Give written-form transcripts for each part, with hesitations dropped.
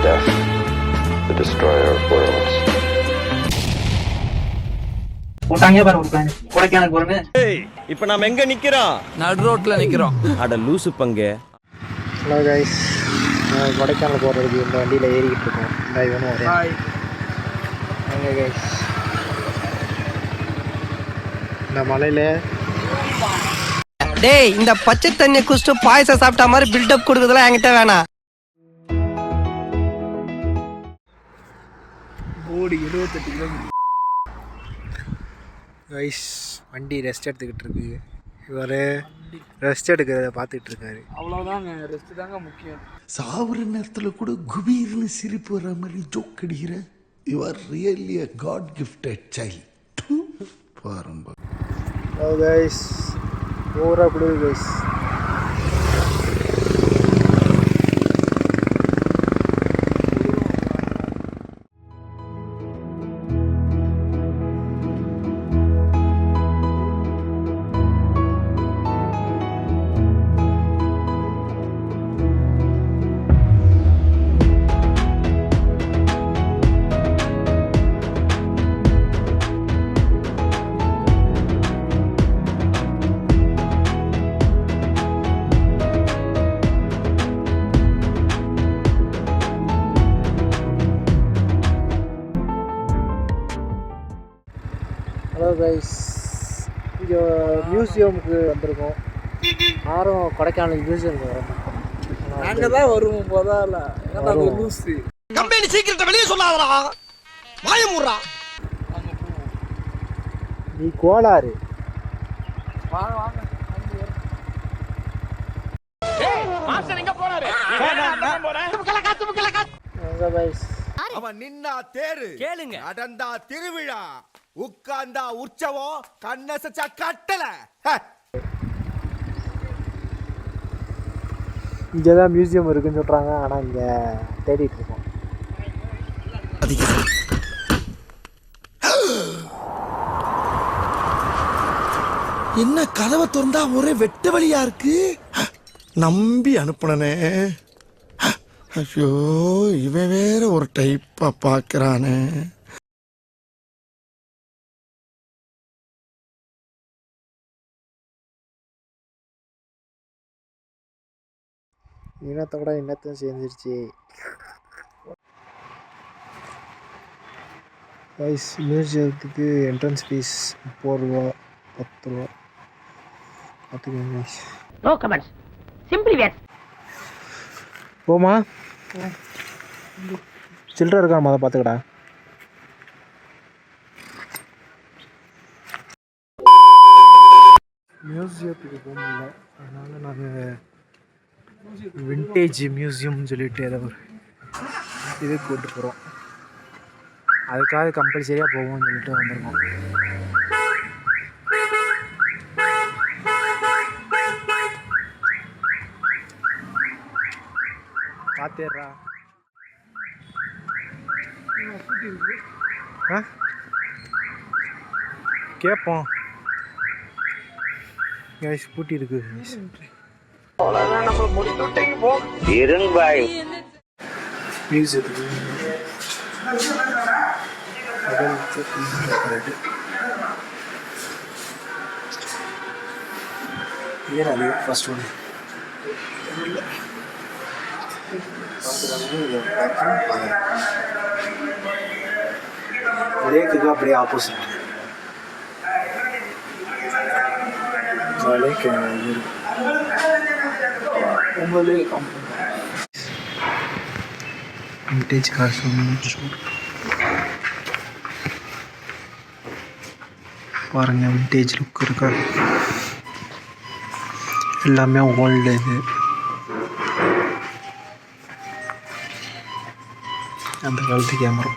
death, the destroyer of worlds. போட்டாங்க பாரு ஒரு பிளான் கொடைக்கானல் போறமே. இப்போ நாம எங்க நிக்கிறோம்? நடு ரோட்ல நிக்கிறோம். அட லூசு பங்கு. ஹலோ கைஸ், கொடைக்கானல் போகிறதுக்கு இந்த வண்டியில் ஏறிக்கிட்டு இருக்கோம். இந்த இவனும் வரேன். எங்க கைஸ் இந்த மலையில் டேய், இந்த பச்சை தண்ணியை குடிச்சிட்டு பாயசம் சாப்பிட்ட மாதிரி பில்டப் கொடுக்குறதுலாம் என்கிட்ட வேணாம். போடி 78 கிலோமீட்டர். கைஸ் வண்டி ரெஸ்ட் எடுத்துக்கிட்டு இருக்கு. இவர் ரெஸ்ட் எடுக்கிறத பார்த்துட்டு இருக்காரு. அவ்வளவுதாங்க, ரெஸ்ட் தாங்க முக்கியம். சாவுற நேரத்தில் கூட குபீர்னு சிரிப்பு வர மாதிரி ஜோக் அடிக்கிற. You are really a god gifted child. பாருங்க. ஹலோ கைஸ், ஓவரா குளிர் கைஸ். ஹலோ கைஸ், இங்கே மியூசியமுக்கு வந்திருக்கோம். யாரும் கொடைக்கானல் மியூசியமுக்கு வரோம். நாங்கள் தான் வருவோம் போதால. ஏன்னா லூசி கம்பெனி சீக்கிரத்தை வெளியே சொல்லாதடா, வாயமுறா. நீ கோளாறு. வாங்க வாங்க. எங்க கைஸ் அவன் நின்னா தேரு கேளுங்க, நடந்தா திருவிழா, உட்கார்ந்தா உற்சவம், கண்ணசச்சா கட்டல. இங்கே தான் மியூசியம் இருக்குன்னு சொல்கிறாங்க. ஆனால் இங்கே தேடிட்டு இருக்கோம். என்ன கதவை திறந்தா ஒரே வெட்ட வழியா இருக்கு. நம்பி அனுப்புனனே. ஐயோ, இவன் வேற ஒரு டைப்பா பாக்குறானே. இனத்தோட இன்னத்தையும் சேர்ந்துருச்சு. கைஸ், மியூசியத்துக்கு என்ட்ரன்ஸ் ஃபீஸ் 30 ரூபா 10 ரூபா பார்த்துக்கோங்க கைஸ். நோ கமெண்ட்ஸ், சிம்பிளி வேர். போமா, சில்லற இருக்கான், அதை பார்த்துக்கடா. மியூசியத்துக்கு போக முடியல, அதனால் நாங்கள் விண்டேஜ் மியூசியம்னு சொல்லிட்டு ஏதோ ஒரு இது கூப்பிட்டு போகிறோம். அதுக்காக கம்பல்சரியாக போவோம்னு சொல்லிட்டு வந்திருக்கோம். பார்த்தேறா கேட்போம். கைஸ் பூட்டி இருக்கு. மியூசியத்துக்கு ஏன் ஃபர்ஸ்ட் ஒன்று லேக்குக்கு அப்படியே opposite. Lake vintage car showroom பாருங்க. விண்டேஜ் லுக் இருக்கா, எல்லாமே ஓல்டு. இது அந்த காலத்து கேமரா.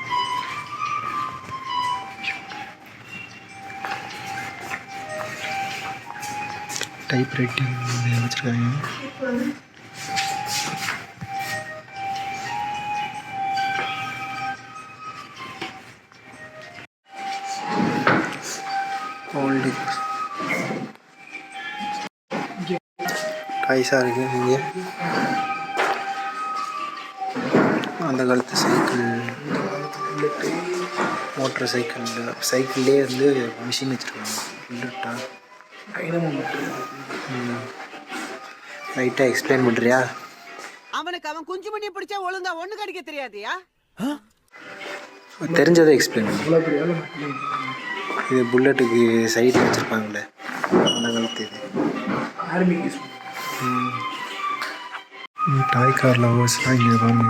டைப் ரைட்டிங் வச்சுருக்காங்க. ஓல்டு டைஸாக இருக்குது. இங்கே அந்த காலத்து சைக்கிள், மோட்டர் சைக்கிள்லேயே வந்து மிஷின் வச்சுருக்காங்க. புல்லட்டா லைட்டாக எக்ஸ்பிளைன் பண்ணுறியா? அவனுக்கு அவன் குஞ்சு மணி பிடிச்சா ஒழுங்கா ஒண்ணு கடிக்க தெரியாதியா? தெரிஞ்சதை எக்ஸ்பிளைன் பண்ணு. இது புல்லட்டுக்கு சைடில் வச்சுருப்பாங்களே அந்த காலத்து இது. டாய் கார் லவர்ஸ்லாம் இங்கே பாருங்க.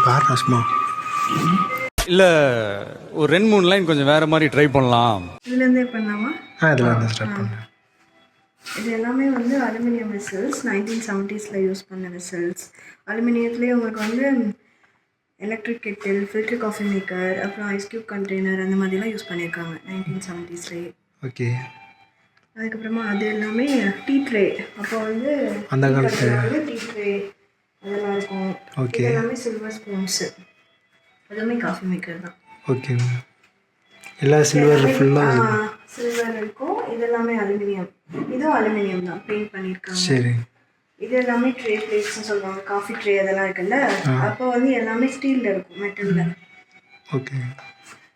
பாருமா இல்லை ஒரு 2-3 லைன் கொஞ்சம் வேறு மாதிரி ட்ரை பண்ணலாம். இதுலேருந்தே பண்ணலாமா? இதில் வந்து ஸ்டார்ட் பண்ணேன். இது எல்லாமே வந்து அலுமினியம் வெசல்ஸ், 1970s யூஸ் பண்ண வெசல்ஸ். அலுமினியத்துலேயே உங்களுக்கு வந்து electric Kettle, filter coffee maker, அப்புறம் ஐஸ் க்யூப் கண்டெய்னர் அந்த மாதிரிலாம் யூஸ் பண்ணியிருக்காங்க 1970s. ஓகே. அதுக்கப்புறமா அது எல்லாமே டீ ட்ரே. அப்போ வந்து அந்த காலத்து டீ ட்ரே அதெல்லாம் இருக்கும். ஓகே. எல்லாமே சில்வர் ஸ்பூன்ஸு, எல்லாமே காஃபி மேக்கர் தான். ஓகே. எல்லா சில்வர் ஃபுல்லாக சில்வர் இருக்கும். இது எல்லாமே அலுமினியம். இதுவும் அலுமினியம் தான், பெயிண்ட் பண்ணியிருக்காங்க. சரி. இது எல்லாமே ட்ரே பிளேட்ஸ்னு சொல்லுவாங்க. காஃபி ட்ரே அதெல்லாம் இருக்குல்ல, அப்போ வந்து எல்லாமே ஸ்டீலில் இருக்கும், மெட்டலில். ஓகே.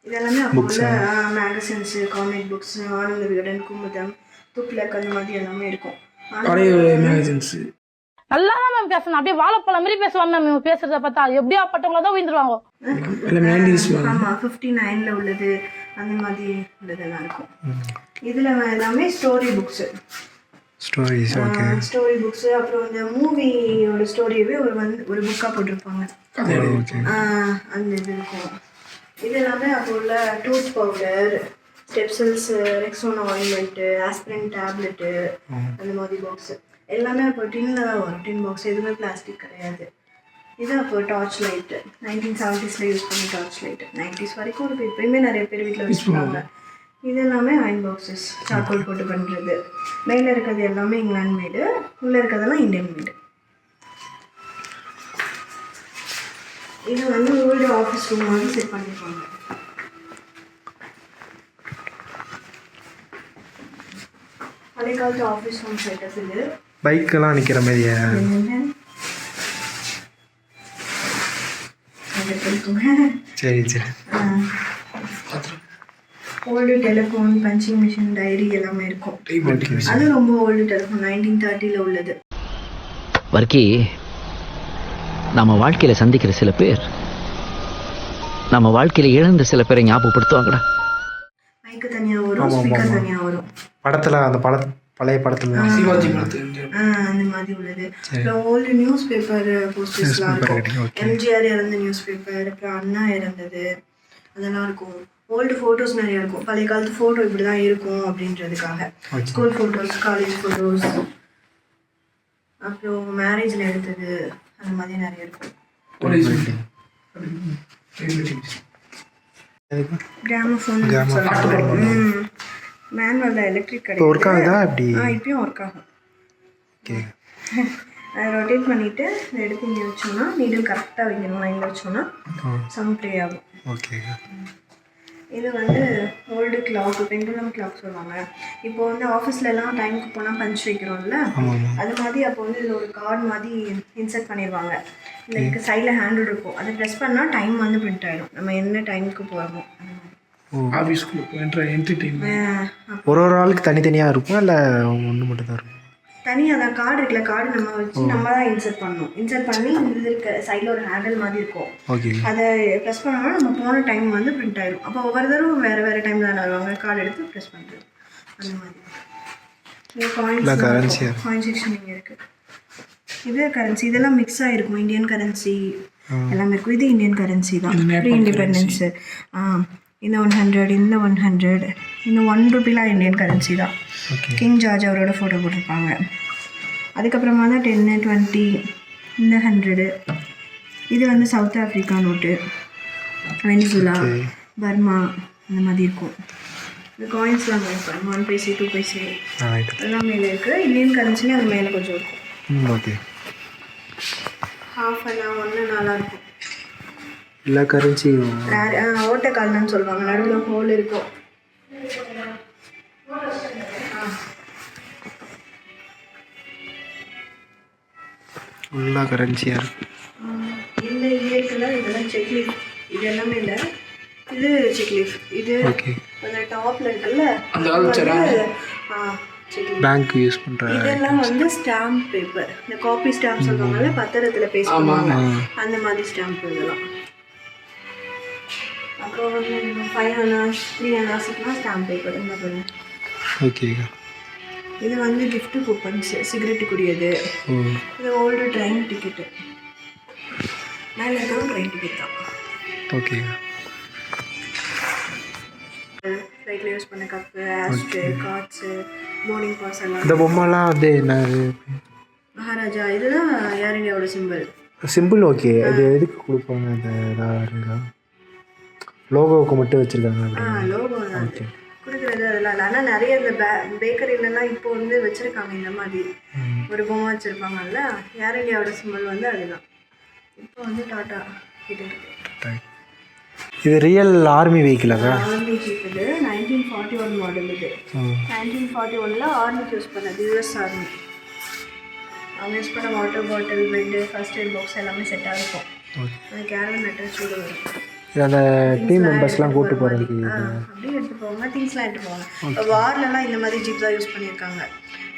இது எல்லாமே அப்போ உள்ள magazines, comic books, Ananda Vikatan, Kumudam, Tughlaq அந்த மாதிரி எல்லாமே இருக்கும். மேகசின்ஸு நல்லா தான் மேம் பேசணும். அப்படியே வாழைப்பழம் மாதிரி பேசுவாங்க மேம். இவங்க பேசுறத பார்த்தா எப்படியா பட்டவங்கள தான் உயிர்ந்துருவாங்க. ஆமாம், 59 உள்ளது அந்த மாதிரி உள்ளதெல்லாம் இருக்கும். இதில் எல்லாமே story books, stories. Okay. Story books. அப்புறம் இந்த மூவியோட ஸ்டோரியவே ஒரு புக்காக போட்டிருப்பாங்க. அந்த இது இருக்கும். இது எல்லாமே அப்போ உள்ள tooth powder, Strepsils, Rexona ointment, aspirin tablet அந்த மாதிரி பாக்ஸு எல்லாமே அப்போ டின்னில் தான் வரும். டின் பாக்ஸ், எதுவுமே பிளாஸ்டிக் கிடையாது. இது அப்போ டார்ச் லைட்டு, 1970s யூஸ் பண்ணி டார்ச் லைட்டு. 90s வரைக்கும் இருக்குது. இப்போயுமே நிறைய பேர் வீட்டில் யூஸ் பண்ணுவாங்க. இது எல்லாமே அயன் பாக்ஸஸ், சார்கோல் போட்டு பண்ணுறது. மேலே இருக்கிறது எல்லாமே இங்கிலாந்து மேடு, உள்ளே இருக்கிறதெல்லாம் இந்தியன் மேடு. இது வந்து ஓல்டு ஆஃபீஸ் ரூம் மாதிரி செட் பண்ணியிருப்பாங்க. பழைய காலத்து ஆஃபீஸ் ரூம் செட்டஸ். இது பைக்கெல்லாம் நிற்கிற மாதிரியா? சரி சரி. Old telephone, punching machine, diary எல்லாமே இருக்கும். அது ரொம்ப ஓல்டு டெலிஃபோன், 1930 உள்ளது. வர்க்கி, நம்ம வாழ்க்கையில் சந்திக்கிற சில பேர் நம்ம வாழ்க்கையில் இழந்த சில பேரை ஞாபகப்படுத்துவாங்கடா. மைக்கு தனியாக வரும், ஸ்பீக்கர் தனியாக வரும். படத்தில் அந்த பழைய படத்தில் சிவாஜி படத்தில் அந்த மாதிரி உள்ளது. அப்புறம் ஓல்டு நியூஸ் பேப்பர் போஸ்டர்ஸ்லாம் இருக்கும். எம்ஜிஆர் இறந்த நியூஸ் பேப்பர், அப்புறம் அண்ணா இறந்தது அதெல்லாம் இருக்கும். ஓல்டு ஃபோட்டோஸ் நிறையா இருக்கும். பழைய காலத்து ஃபோட்டோ இப்படி தான் இருக்கும் அப்படின்றதுக்காக. ஸ்கூல் ஃபோட்டோஸ், காலேஜ் ஃபோட்டோஸ், அப்புறம் மேரேஜில் எடுத்தது அந்த மாதிரி நிறைய இருக்கும். கிராமஃபோன் மேனுவலில் எலக்ட்ரிக் கிடையாது. ஒர்க் ஆகுதா? அப்படி இப்பயும் ஒர்க் ஆகும். ஓகே. அதை ரொட்டேட் பண்ணிவிட்டு இதை எடுத்து இங்கே வச்சோம்னா, நீடில் கரெக்டாக வைக்கணும். லைனில் வச்சோம்னா சவுண்ட் ப்ளே ஆகும். ஓகே. இது வந்து ஓல்டு கிளாக், பெண்டுலம் கிளாக் சொல்லுவாங்க. இப்போ வந்து ஆஃபீஸ்லலாம் டைமுக்கு போனால் பஞ்ச் வைக்கிறோம்ல, அது மாதிரி அப்போ வந்து இதில் ஒரு கார்டு மாதிரி இன்சர்ட் பண்ணிடுவாங்க. லைக் சைடில் ஹேண்டில் இருக்கும். அதை ப்ரெஸ் பண்ணால் டைம் வந்து பிரிண்ட் ஆகிடும், நம்ம என்ன டைமுக்கு போகிறோமோ அந்த மாதிரி. ஆஃபீஸ்க்குள்ள என்ட்ரி டைம் ஒரு ஆளுக்கு தனித்தனியாக இருக்கும் இல்லை ஒன்று மட்டும் தான் இருக்கும்? தனியாக தான் கார்டு இருக்குல்ல, கார்டு நம்ம வச்சு நம்ம தான் இன்சர்ட் பண்ணணும். இன்சர்ட் பண்ணி இது இருக்க சைடில் ஒரு ஹேண்டில் மாதிரி இருக்கும். அதை ப்ரெஸ் பண்ணோம்னா நம்ம போன டைம் வந்து பிரிண்ட் ஆகிடும். அப்போ ஒவ்வொரு தடவை வேறு டைம் தான் வருவாங்க, கார்டு எடுத்து ப்ரெஸ் பண்ணுறது அந்த மாதிரி. இது காயின் செக்ஷன் இங்கே இருக்குது. இது கரன்சி, இதெல்லாம் மிக்ஸ் ஆகிருக்கும். இந்தியன் கரன்சி எல்லாமே இருக்கும். இது இந்தியன் கரன்சி தான், ப்ரீ இண்டிபெண்டன்ஸு. இந்த 100, இந்த 100, இந்த 1 ரூபீலாம் இந்தியன் கரன்சி தான். கிங் ஜார்ஜ் அவரோட ஃபோட்டோ போட்டிருப்பாங்க. அதுக்கப்புறமா தான் 10, 20, இந்த 100. இது வந்து south Africa note, Venezuela, Burma அந்த மாதிரி இருக்கும். இந்த காயின்ஸ்லாம் இருக்கும், 1 பைசே 2 பைசே எல்லாம் மேலே இருக்குது. இந்தியன் கரன்சிலே அது மேலே கொஞ்சம் இருக்கும். ஓகே. ஹாஃப் அண்ட் ஒன்று நல்லாயிருக்கும். எல்லா கரன்சியும் ஓட்டக்கால்னு சொல்லுவாங்க, நடுவில் ஹோல் இருக்கும். எல்லா கரன்சியாக இருக்கும். இந்த இயற்கையில் இதெல்லாம் செக்லீஃப், இது எல்லாமே இல்லை, இது செக்லீஃப். இது அந்த டாப்பில் இருக்குல்ல பேங்க் யூஸ் பண்ணுறாங்க. இதெல்லாம் வந்து ஸ்டாம்ப் பேப்பர், இந்த காப்பி ஸ்டாம்ப் சொல்லுவாங்கல்ல, பத்திரத்தில் பேஸ்ட் பண்ணுவாங்க, அந்த மாதிரி ஸ்டாம்ப் இதெல்லாம். அப்புறம் வந்து 5 அனாஸ் 3 அனாஸுக்குலாம் ஸ்டாம்ப் பேப்பர் இந்த மாதிரி. ஓகேங்க. இது வந்து கிஃப்ட் கூப்பன்ஸ், சிகரெட்டுக்குரியது. இது ஓல்டு ட்ரெயின் டிக்கெட்டு, மேலே இருக்கிற ட்ரெயின் டிக்கெட் தான். ஓகேங்க. ஃப்ளைட்டில் யூஸ் பண்ண cup, ashtray, cards, boarding pass எல்லாம். இந்த பொம்மைலாம் வந்து என்ன மகாராஜா, இதுதான் ஏர் இந்தியாவோட சிம்பிள். ஓகே, அது எதுக்கு கொடுப்பாங்க? அந்த ஏதாவது லோகோவுக்கு மட்டும் வச்சுருக்காங்க. லோகோ ஓகே கொடுக்குறது அதெல்லாம் இல்லை. ஆனால் நிறைய இந்த பேக்கரியிலலாம் இப்போ வந்து வச்சுருக்காங்க இந்த மாதிரி ஒரு பொம்மை வச்சுருப்பாங்கல்ல, ஏர் இந்தியாவோட சிம்பிள் வந்து அதுதான். இப்போ வந்து டாட்டா கிட்ட இருக்கு. இது ரியல் ஆர்மி வெஹிக்கிளாக? Army jeep. இது 1941 மாடல். இது 1941 ஆர்மிக்கு யூஸ் பண்ணது, யூஎஸ் ஆர்மி. அவங்க யூஸ் பண்ண water bottle, bed, first aid box எல்லாமே செட்டாக இருக்கும். அந்த கேரவன் அட்டாச்சோடு வரும். அந்த டீம் மெம்பர்ஸ்லாம் கூப்பிட்டு போகிறதுக்கு அப்படியே எடுத்து போவாங்க, திங்ஸ்லாம் எடுத்து போவாங்க. இப்போ வார்லலாம் இந்த மாதிரி ஜீப் தான் யூஸ் பண்ணியிருக்காங்க.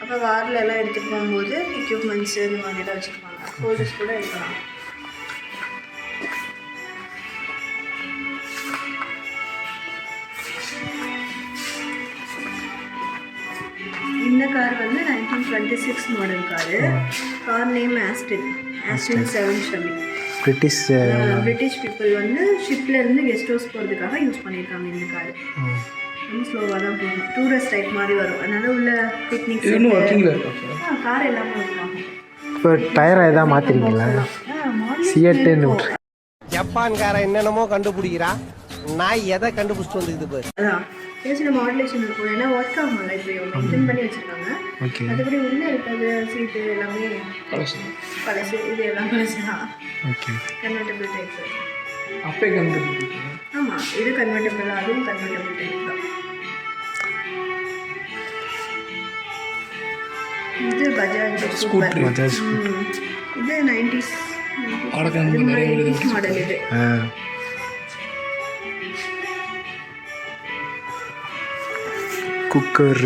அப்போ வாரில் எல்லாம் எடுத்துகிட்டு போகும்போது எக்யூப்மெண்ட்ஸு இந்த மாதிரிலாம் வச்சுருப்பாங்க. ஃபோட்டோஸ் கூட எடுக்கலாம். இந்த கார் வந்து 1926 model car. Car name Aston 7 Shelley. British people வந்து ஷிப்லேருந்து கெஸ்ட் ஹவுஸ் போகிறதுக்காக யூஸ் பண்ணியிருக்காங்க இந்த கார். ரொம்ப ஸ்லோவாக தான் போகும், டூரிஸ்ட் டைப் மாதிரி வரும். அதனால உள்ள பிக்னிக் கார் எல்லாமே இருக்காங்க. இப்போ டயரை எதாவது மாற்றிருக்கீங்களா? சிஎட்டுன்னு ஜப்பான்கார என்னென்னமோ கண்டுபிடிக்கிறா, நான் எதை கண்டுபிடிச்சிட்டு வந்துக்குது பாரு. அதான் சின்ன மாடுலேஷன் இருக்கும், ஏன்னா ஒர்க் ஆகும்ல. இப்போ மெயின்டைன் பண்ணி வச்சுருக்காங்க. அதுபடி உள்ளே இருக்கிறது சீட்டு எல்லாமே பழசு, இது எல்லாம் பழசு தான். Convertible type. அப்பே கன்வெர்டபிள். ஆமாம், இது கன்வெர்டபிள், அதுவும் கன்வெர்டபிள் டைப் தான். இது பஜாஜ் சூப்பர். இது 90s மாடல். இது cooker,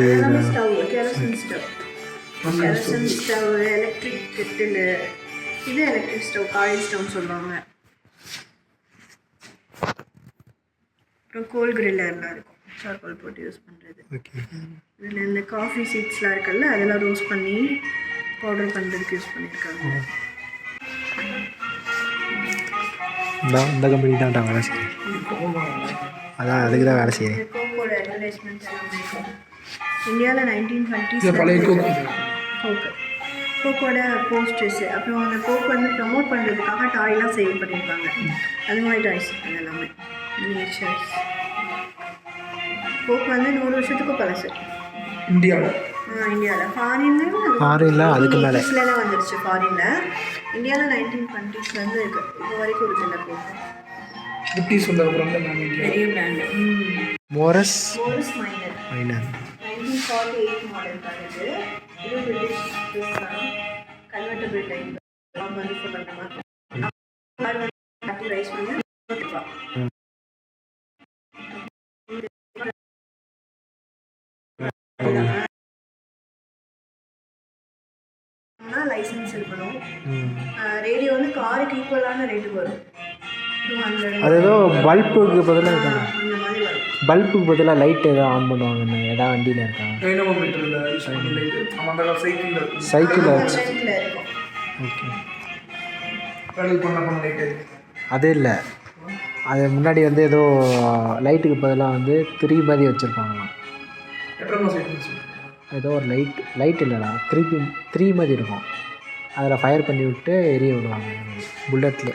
stove, kerosene stove, electric Kettle. இது எலக்ட்ரிக் ஸ்டவ், காயில் ஸ்டவ்னு சொல்லுவாங்க. அப்புறம் கோல் கிரில்லர்லாம் இருக்கும், சார்கோல் போட்டு யூஸ் பண்ணுறது. இதில் இந்த காஃபி சீட்ஸ்லாம் இருக்குல்ல, அதெல்லாம் ரோஸ்ட் பண்ணி பவுடர் பண்ணுறதுக்கு யூஸ் பண்ணியிருக்காங்க. இந்த கம்பெனி தான் வேலை செய்யுது. அதான் அதுக்கு தான் வேலை செய்யுது. கோக்கோட அட்வர்டைஸ்மெண்ட் எல்லாமே இருக்கும். இந்தியாவில் 1920s கோக்கோட போஸ்டர்ஸு, அப்புறம் அந்த கோக் வந்து ப்ரமோட் பண்ணுறதுக்காக டாய்லாம் சேல் பண்ணியிருப்பாங்க. அது மாதிரி டாய்ஸ் அது எல்லாமே மினியேச்சர்ஸ். கோக் வந்து 100 வருஷத்துக்கு பழசு இந்தியாவில். ஃபாரின்ல அதுக்கு மேலே வந்துருச்சு. ஃபாரினில், இந்தியாவில் 1920ஸ்லேருந்து இருக்குது, இப்போ வரைக்கும் இருக்குல்ல கோக். பிரிட்டிஷ் வந்ததுக்கப்புறம் பெரிய brand. Morris Minor 1948 model car. இது பிரிட்டிஷ் கன்வெர்டபிள் டைப். வந்து சொல்லுற மாதிரி ரைஸ் பண்ணி லைசன்ஸ் இருக்கணும். ரேடியோ வந்து காருக்கு ஈக்குவலான ரேட்டுக்கு வரும். அது ஏதோ பல்புக்கு பதிலாக அந்த மாதிரி வரும். பல்புக்கு பதிலாக லைட் ஏதோ ஆன் பண்ணுவாங்க. ஏதாவது வண்டியில் இருக்கா? சைக்கிளில் வச்சு. ஓகே, அது இல்லை, அது முன்னாடி வந்து ஏதோ லைட்டுக்கு பதிலாக வந்து 3 மாதிரி வச்சுருப்பாங்களாம். ஏதோ ஒரு லைட் இல்லைடா, 3 மாதிரி இருக்கும். அதில் ஃபயர் பண்ணி விட்டு எரிய விடுவாங்க புல்லட்டில்.